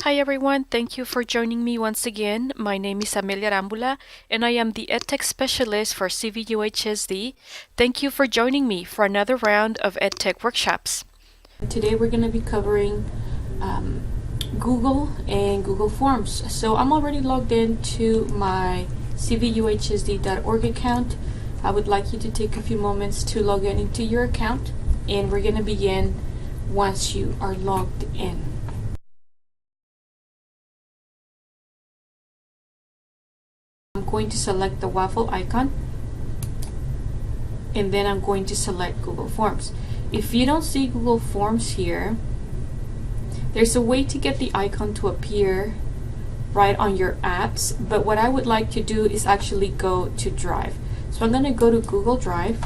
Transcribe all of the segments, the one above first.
Hi everyone, thank you for joining me once again. My name is Amelia Arambula and I am the EdTech Specialist for CVUHSD. Thank you for joining me for another round of EdTech workshops. Today we're going to be covering Google and Google Forms. So I'm already logged into my cvuhsd.org account. I would like you to take a few moments to log in into your account, and we're going to begin once you are logged in. I'm going to select the waffle icon, and then I'm going to select Google Forms. If you don't see Google Forms here, there's a way to get the icon to appear right on your apps, but what I would like to do is actually go to Drive. So I'm going to go to Google Drive.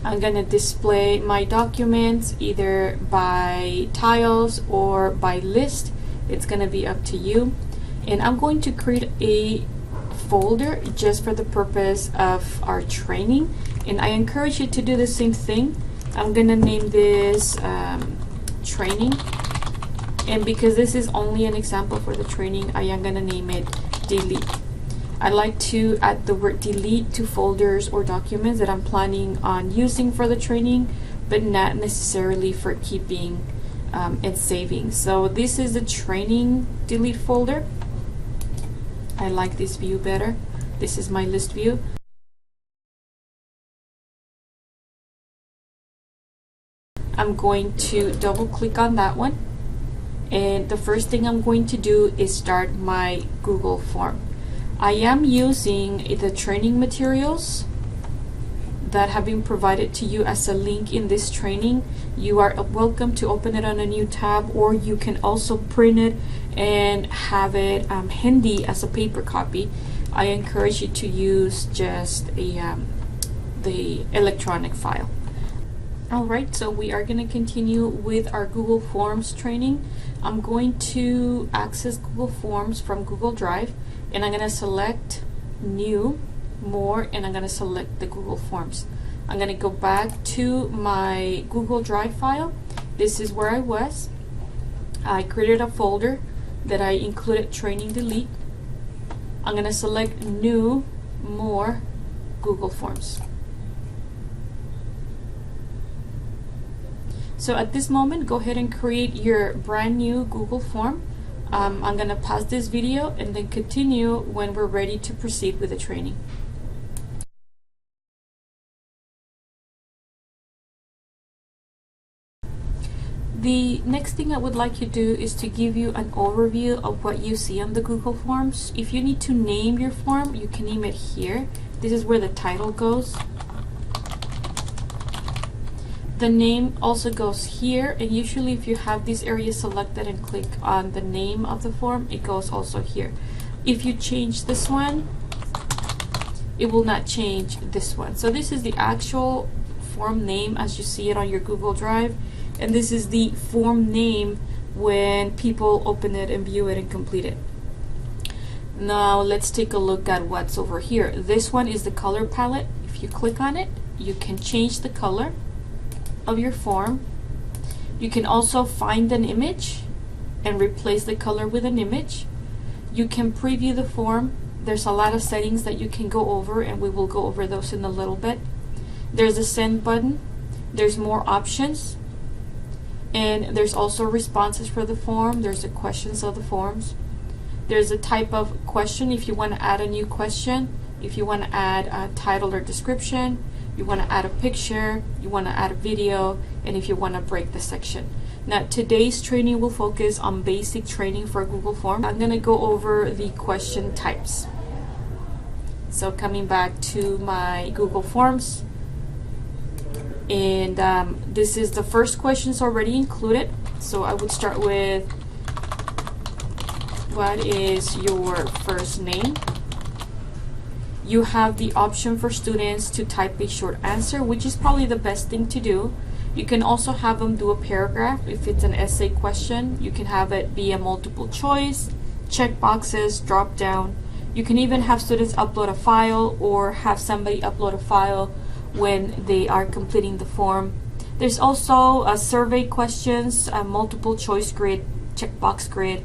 I'm going to display my documents either by tiles or by list. It's going to be up to you. And I'm going to create a folder just for the purpose of our training. And I encourage you to do the same thing. I'm going to name this training. And because this is only an example for the training, I am going to name it delete. I like to add the word delete to folders or documents that I'm planning on using for the training, but not necessarily for keeping and saving. So this is the training delete folder. I like this view better. This is my list view. I'm going to double click on that one. And the first thing I'm going to do is start my Google form. I am using the training materials that have been provided to you as a link in this training. You are welcome to open it on a new tab, or you can also print it and have it handy as a paper copy. I encourage you to use just the electronic file. Alright, so we are going to continue with our Google Forms training. I'm going to access Google Forms from Google Drive, and I'm going to select New, More, and I'm going to select the Google Forms. I'm going to go back to my Google Drive file. This is where I was. I created a folder that I included training delete. I'm going to select New, More, Google Forms. So at this moment, go ahead and create your brand new Google form. I'm going to pause this video and then continue when we're ready to proceed with the training. The next thing I would like you to do is to give you an overview of what you see on the Google Forms. If you need to name your form, you can name it here. This is where the title goes. The name also goes here, and usually if you have this area selected and click on the name of the form, it goes also here. If you change this one, it will not change this one. So this is the actual form name as you see it on your Google Drive, and this is the form name when people open it and view it and complete it. Now let's take a look at what's over here. This one is the color palette. If you click on it, you can change the color of your form. You can also find an image and replace the color with an image. You can preview the form. There's a lot of settings that you can go over, and we will go over those in a little bit. There's a send button. There's more options, and there's also responses for the form. There's the questions of the forms. There's a type of question if you want to add a new question, if you want to add a title or description, you want to add a picture, you want to add a video, and if you want to break the section. Now today's training will focus on basic training for Google Forms. I'm going to go over the question types. So coming back to my Google Forms, and this is the first questions already included. So I would start with, what is your first name? You have the option for students to type a short answer, which is probably the best thing to do. You can also have them do a paragraph. If it's an essay question, you can have it be a multiple choice, check boxes, drop down. You can even have students upload a file or have somebody upload a file when they are completing the form. There's also survey questions, multiple choice grid, checkbox grid,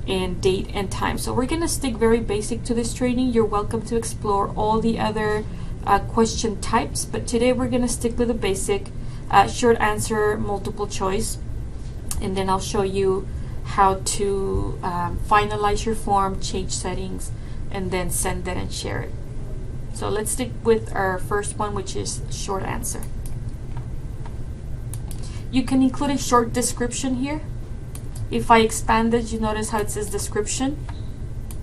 and date and time. So we're going to stick very basic to this training. You're welcome to explore all the other question types, but today we're going to stick with the basic short answer, multiple choice, and then I'll show you how to finalize your form, change settings, and then send it and share it. So let's stick with our first one, which is short answer. You can include a short description here. If I expand it, you notice how it says description.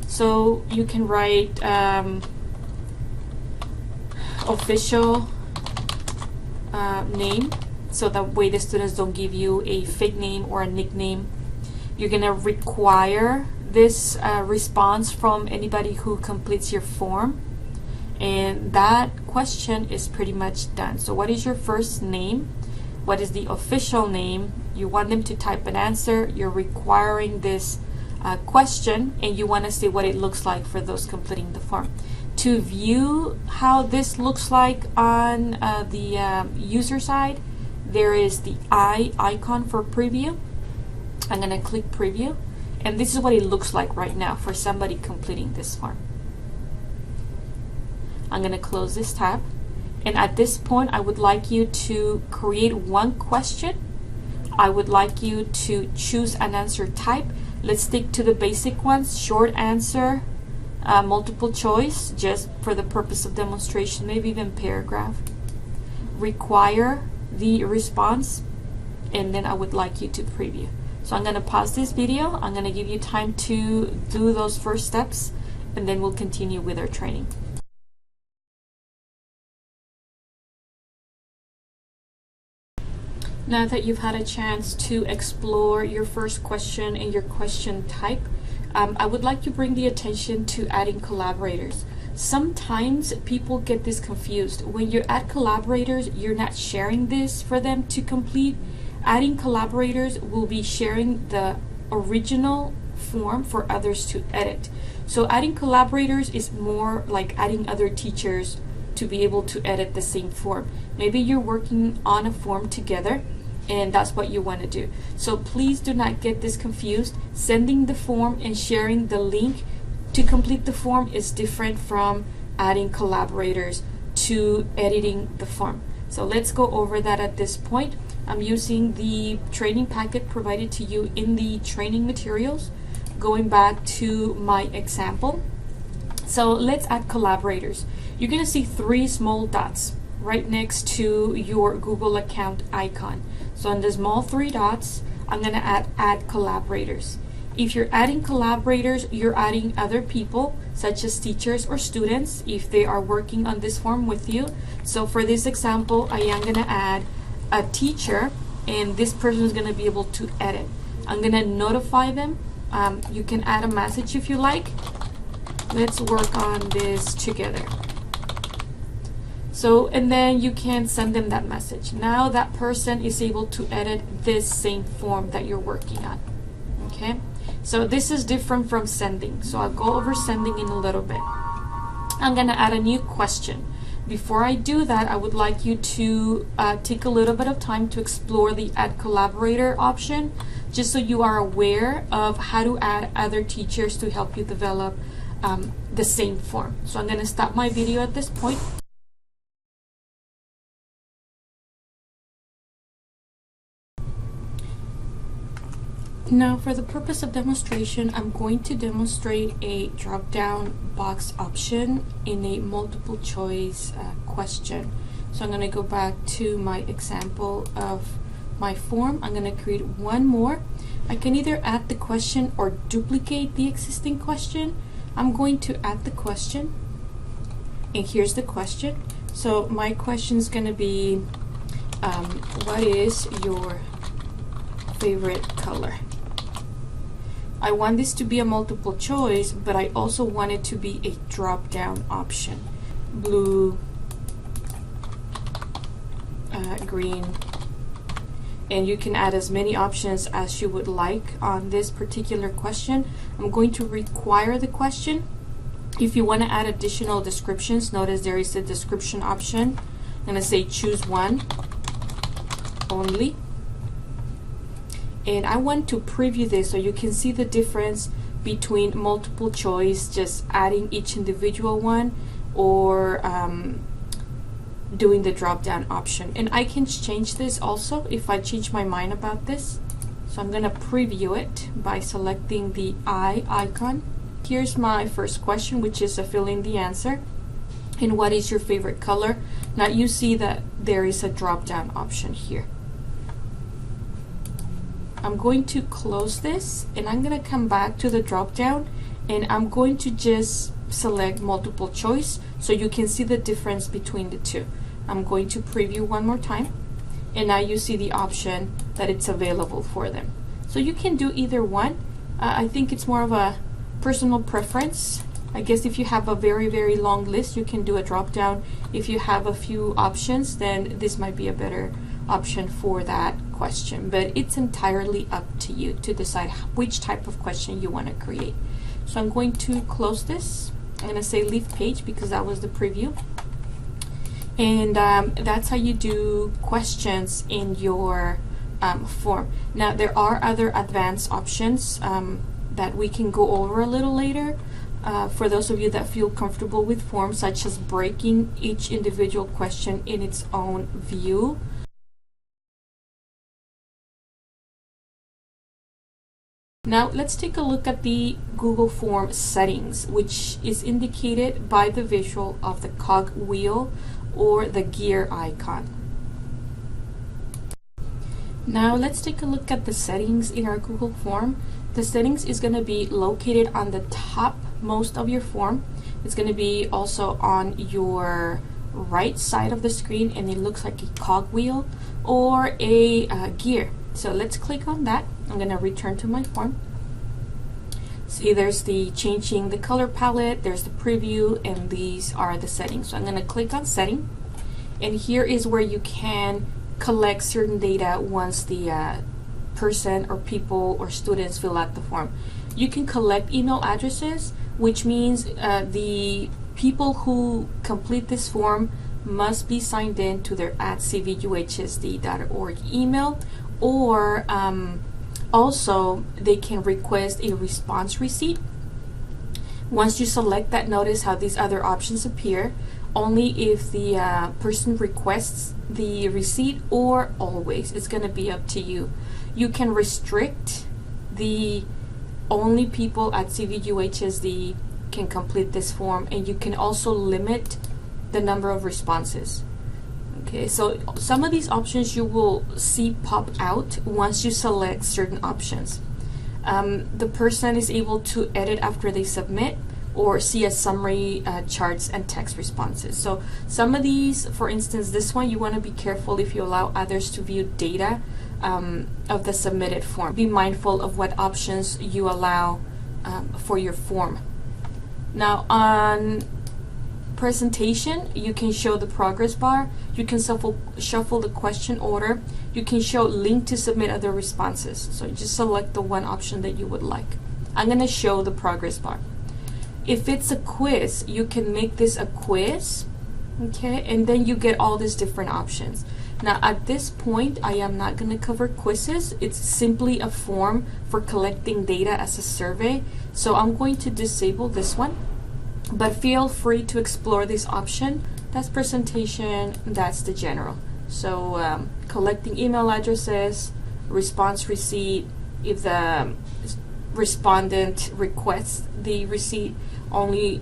So you can write official name, so that way the students don't give you a fake name or a nickname. You're going to require this response from anybody who completes your form, and that question is pretty much done. So what is your first name? What is the official name? You want them to type an answer. You're requiring this question, and you want to see what it looks like for those completing the form. To view how this looks like on the user side, there is the icon for preview. I'm going to click preview, and this is what it looks like right now for somebody completing this form. I'm going to close this tab, and at this point I would like you to create one question. I would like you to choose an answer type. Let's stick to the basic ones: short answer, multiple choice, just for the purpose of demonstration, maybe even paragraph. Require the response, and then I would like you to preview. So I'm going to pause this video. I'm going to give you time to do those first steps, and then we'll continue with our training. Now that you've had a chance to explore your first question and your question type, I would like to bring the attention to adding collaborators. Sometimes people get this confused. When you add collaborators, you're not sharing this for them to complete. Adding collaborators will be sharing the original form for others to edit. So adding collaborators is more like adding other teachers to be able to edit the same form. Maybe you're working on a form together, and that's what you want to do. So please do not get this confused. Sending the form and sharing the link to complete the form is different from adding collaborators to editing the form. So let's go over that at this point. I'm using the training packet provided to you in the training materials, going back to my example. So let's add collaborators. You're going to see 3 small dots right next to your Google account icon. So on the small 3 dots, I'm going to add collaborators. If you're adding collaborators, you're adding other people, such as teachers or students, if they are working on this form with you. So for this example, I am going to add a teacher, and this person is going to be able to edit. I'm going to notify them. You can add a message if you like. Let's work on this together. So, and then you can send them that message. Now that person is able to edit this same form that you're working on. Okay, so this is different from sending. So I'll go over sending in a little bit. I'm going to add a new question. Before I do that, I would like you to take a little bit of time to explore the add collaborator option, just so you are aware of how to add other teachers to help you develop the same form. So I'm going to stop my video at this point. Now, for the purpose of demonstration, I'm going to demonstrate a drop-down box option in a multiple choice question. So I'm going to go back to my example of my form. I'm going to create one more. I can either add the question or duplicate the existing question. I'm going to add the question, and here's the question. So my question is going to be, what is your favorite color? I want this to be a multiple choice, but I also want it to be a drop-down option. Blue, green, and you can add as many options as you would like on this particular question. I'm going to require the question. If you want to add additional descriptions, notice there is a description option. I'm going to say choose one, only. And I want to preview this so you can see the difference between multiple choice, just adding each individual one, or doing the drop down option. And I can change this also if I change my mind about this. So I'm going to preview it by selecting the eye icon. Here's my first question, which is fill in the answer. And what is your favorite color? Now you see that there is a drop down option here. I'm going to close this, and I'm going to come back to the drop down, and I'm going to just select multiple choice so you can see the difference between the two. I'm going to preview one more time, and now you see the option that it's available for them. So you can do either one. I think it's more of a personal preference. I guess if you have a very, very long list, you can do a drop down. If you have a few options, then this might be a better option for that question, but it's entirely up to you to decide which type of question you want to create. So I'm going to close this. I'm going to say leave page because that was the preview. And that's how you do questions in your form. Now there are other advanced options that we can go over a little later. For those of you that feel comfortable with forms, such as breaking each individual question in its own view. Now let's take a look at the Google Form settings, which is indicated by the visual of the cog wheel or the gear icon. Now let's take a look at the settings in our Google Form. The settings is going to be located on the top most of your form. It's going to be also on your right side of the screen, and it looks like a cog wheel or a gear. So let's click on that. I'm going to return to my form. See, there's the changing the color palette, there's the preview, and these are the settings. So I'm going to click on setting, and here is where you can collect certain data once the person or people or students fill out the form. You can collect email addresses, which means the people who complete this form must be signed in to their @cvuhsd.org email, or also they can request a response receipt. Once you select that, notice how these other options appear. Only if the person requests the receipt, or always. It's going to be up to you. You can restrict the only people at CVUHSD can complete this form, and you can also limit the number of responses. Okay, so some of these options you will see pop out once you select certain options. The person is able to edit after they submit, or see a summary, charts, and text responses. So some of these, for instance, this one, you want to be careful if you allow others to view data of the submitted form. Be mindful of what options you allow for your form. Now on presentation, you can show the progress bar, you can shuffle the question order, you can show link to submit other responses. So just select the one option that you would like. I'm going to show the progress bar. If it's a quiz, you can make this a quiz, okay, and then you get all these different options. Now at this point, I am not going to cover quizzes. It's simply a form for collecting data as a survey, so I'm going to disable this one, but feel free to explore this option. That's presentation, that's the general. So collecting email addresses, response receipt, if the respondent requests the receipt, only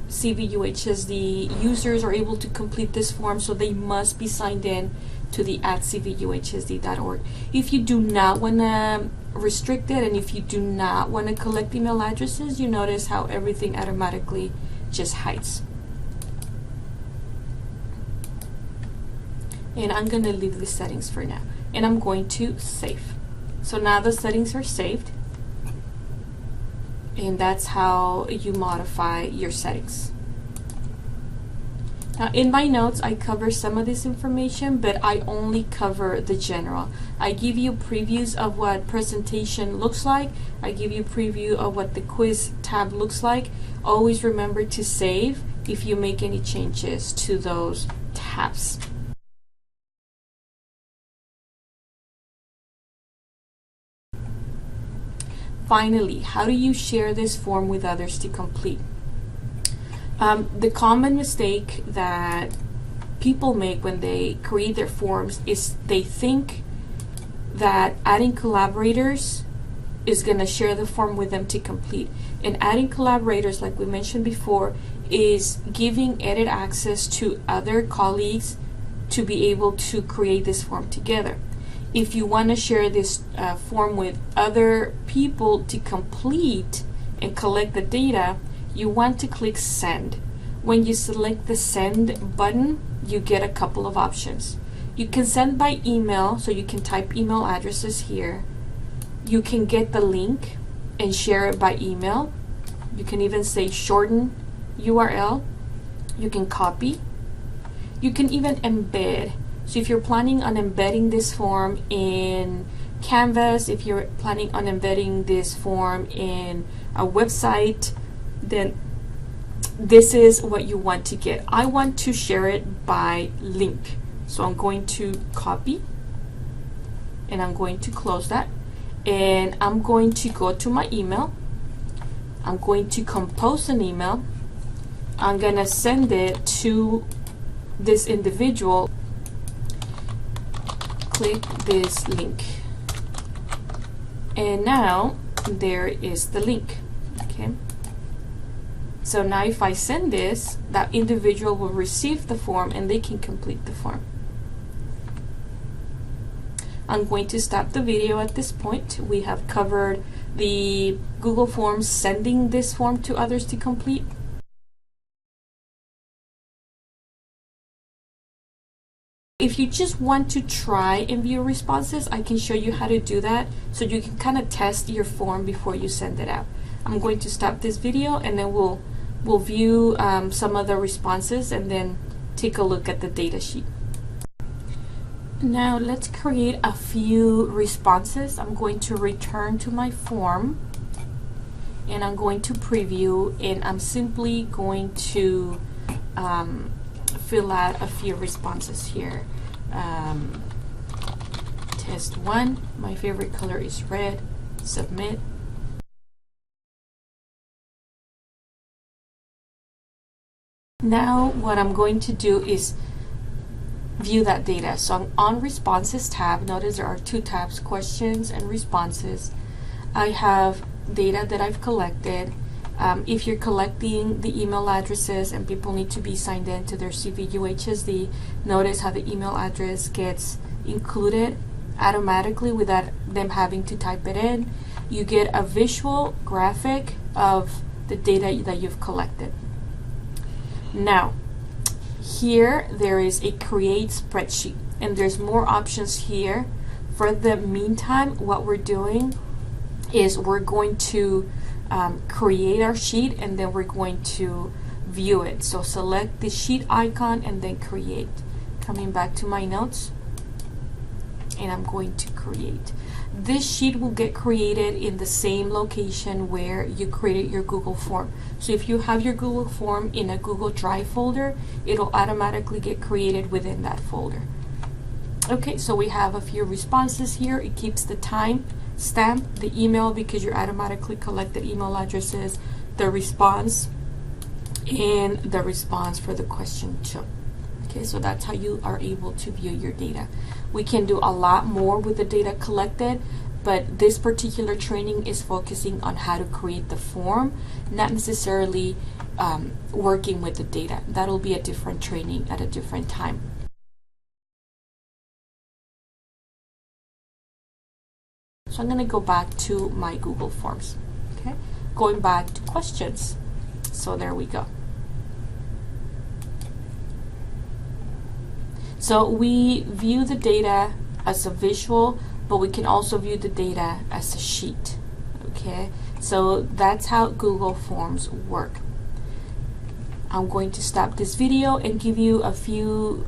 CVUHSD users are able to complete this form, so they must be signed in to the @cvuhsd.org. If you do not want to restrict it, and if you do not want to collect email addresses, you notice how everything automatically just hides. And I'm going to leave the settings for now, and I'm going to save. So now the settings are saved, and that's how you modify your settings. Now in my notes, I cover some of this information, but I only cover the general. I give you previews of what presentation looks like. I give you a preview of what the quiz tab looks like. Always remember to save if you make any changes to those tabs. finally, how do you share this form with others to complete? The common mistake that people make when they create their forms is they think that adding collaborators is going to share the form with them to complete. And adding collaborators, like we mentioned before, is giving edit access to other colleagues to be able to create this form together. If you want to share this form with other people to complete and collect the data, you want to click send. When you select the send button, you get a couple of options. You can send by email, so you can type email addresses here. You can get the link and share it by email. You can even say shorten URL. You can copy. You can even embed. So if you're planning on embedding this form in Canvas, if you're planning on embedding this form in a website, then this is what you want to get. I want to share it by link. So I'm going to copy and I'm going to close that. And I'm going to go to my email. I'm going to compose an email. I'm going to send it to this individual. Click this link. And now there is the link. Okay. So now if I send this, that individual will receive the form and they can complete the form. I'm going to stop the video at this point. We have covered the Google Forms sending this form to others to complete. If you just want to try and view responses, I can show you how to do that so you can kind of test your form before you send it out. I'm going to stop this video and then we'll view some of the responses and then take a look at the data sheet. Now let's create a few responses. I'm going to return to my form and I'm going to preview, and I'm simply going to fill out a few responses here. Test 1, my favorite color is red, submit. Now what I'm going to do is view that data. So I'm on responses tab. Notice there are two tabs, questions and responses. I have data that I've collected. If you're collecting the email addresses and people need to be signed in to their CVUHSD, notice how the email address gets included automatically without them having to type it in. You get a visual graphic of the data that you've collected. Now, here there is a create spreadsheet and there's more options here. For the meantime, what we're doing is we're going to create our sheet and then we're going to view it. So select the sheet icon and then create. Coming back to my notes, and I'm going to create. This sheet will get created in the same location where you created your Google form. So if you have your Google form in a Google Drive folder, it'll automatically get created within that folder. Okay, so we have a few responses here. It keeps the time stamp, the email because you automatically collect the email addresses, the response, and the response for the question too. Okay, so that's how you are able to view your data. We can do a lot more with the data collected, but this particular training is focusing on how to create the form, not necessarily working with the data. That'll be a different training at a different time. So I'm going to go back to my Google Forms. Okay, going back to questions. So there we go. So we view the data as a visual, but we can also view the data as a sheet. Okay, so that's how Google Forms work. I'm going to stop this video and give you a few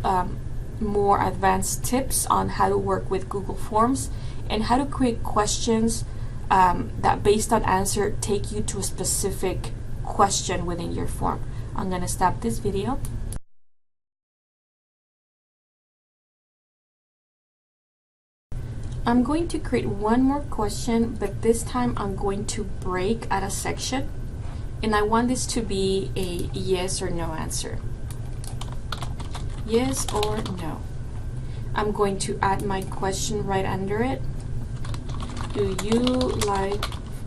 more advanced tips on how to work with Google Forms and how to create questions that based on answer take you to a specific question within your form. I'm going to stop this video. I'm going to create one more question, but this time I'm going to break at a section, and I want this to be a yes or no answer. Yes or no. I'm going to add my question right under it. Do you like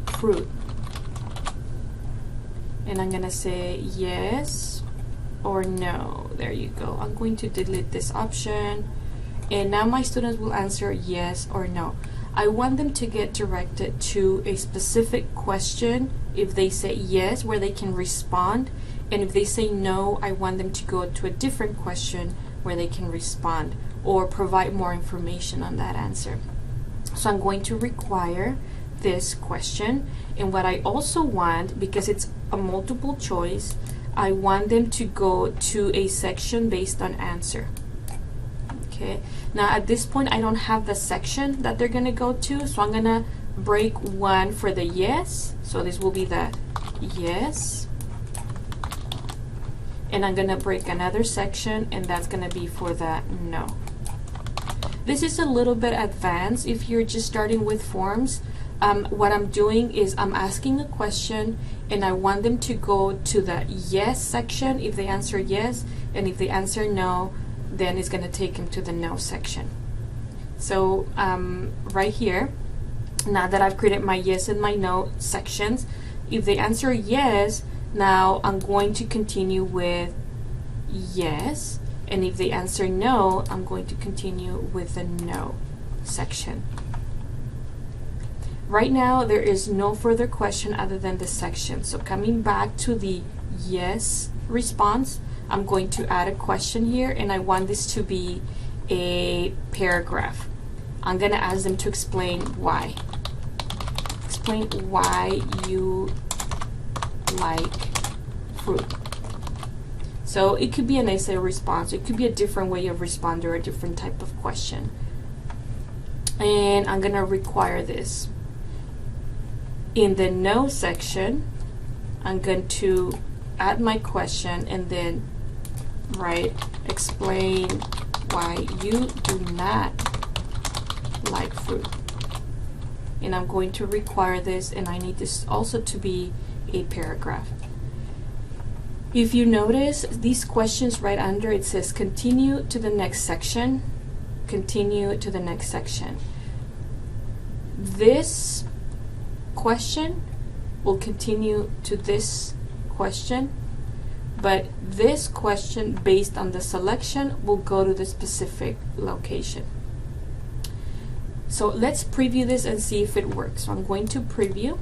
fruit? And I'm gonna say yes or no. There you go. I'm going to delete this option. And now my students will answer yes or no. I want them to get directed to a specific question. If they say yes, where they can respond. And if they say no, I want them to go to a different question where they can respond or provide more information on that answer. So I'm going to require this question. And what I also want, because it's a multiple choice, I want them to go to a section based on answer. Okay, now at this point I don't have the section that they're gonna go to, so I'm gonna break one for the yes. So this will be the yes. And I'm gonna break another section, and that's gonna be for the no. This is a little bit advanced if you're just starting with forms. What I'm doing is I'm asking a question, and I want them to go to the yes section if they answer yes, and if they answer no, then it's going to take them to the no section. So right here, now that I've created my yes and my no sections, if they answer yes, now I'm going to continue with yes, and if they answer no, I'm going to continue with the no section. Right now there is no further question other than the section. So coming back to the yes response, I'm going to add a question here, and I want this to be a paragraph. I'm going to ask them to explain why. Explain why you like fruit. So it could be an essay response. It could be a different way of responding or a different type of question. And I'm going to require this. In the no section, I'm going to add my question and then write explain why you do not like fruit. And I'm going to require this, and I need this also to be a paragraph. If you notice these questions right under, it says continue to the next section, continue to the next section. This question will continue to this question, but this question based on the selection will go to the specific location. So let's preview this and see if it works. So I'm going to preview,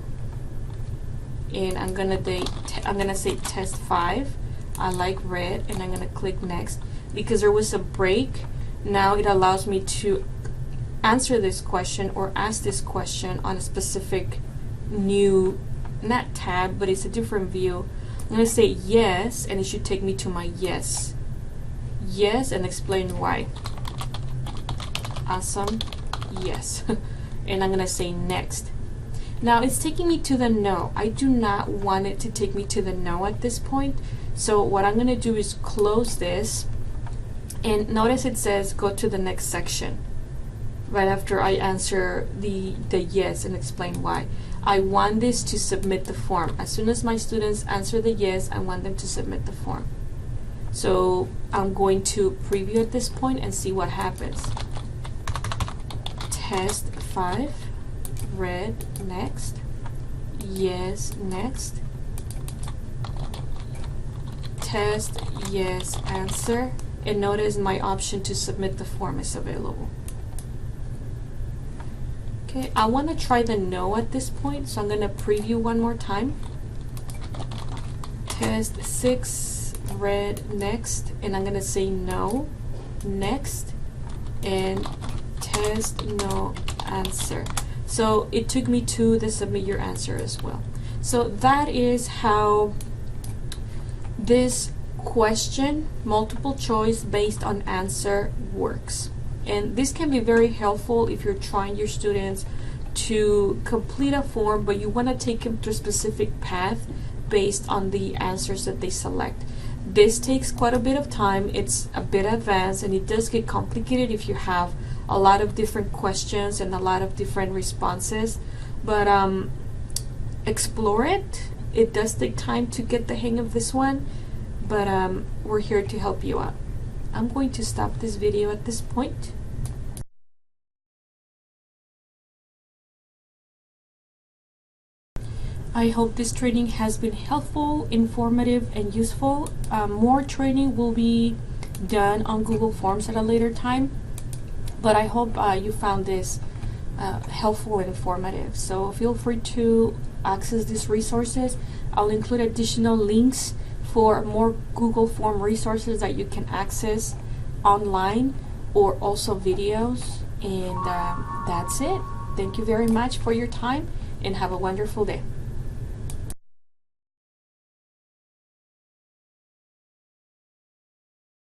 and I'm gonna say test 5. I like red, and I'm gonna click next. Because there was a break, now it allows me to answer this question or ask this question on a specific new, not tab, but it's a different view. I'm going to say yes, and it should take me to my yes. Yes, and explain why. Awesome. Yes. And I'm going to say next. Now it's taking me to the no. I do not want it to take me to the no at this point. So what I'm going to do is close this, and notice it says go to the next section right after I answer the yes and explain why. I want this to submit the form. As soon as my students answer the yes, I want them to submit the form. So I'm going to preview at this point and see what happens. Test 5, red, next, yes, next, test, yes, answer, and notice my option to submit the form is available. Okay, I want to try the no at this point, so I'm going to preview one more time. Test 6, red, next, and I'm going to say no, next, and test, no, answer. So it took me to the submit your answer as well. So that is how this question, multiple choice based on answer, works. And this can be very helpful if you're trying your students to complete a form, but you want to take them to a specific path based on the answers that they select. This takes quite a bit of time. It's a bit advanced, and it does get complicated if you have a lot of different questions and a lot of different responses, but explore it. It does take time to get the hang of this one, but we're here to help you out. I'm going to stop this video at this point. I hope this training has been helpful, informative, and useful. More training will be done on Google Forms at a later time, but I hope you found this helpful and informative. So feel free to access these resources. I'll include additional links for more Google Form resources that you can access online, or also videos. And that's it. Thank you very much for your time, and have a wonderful day.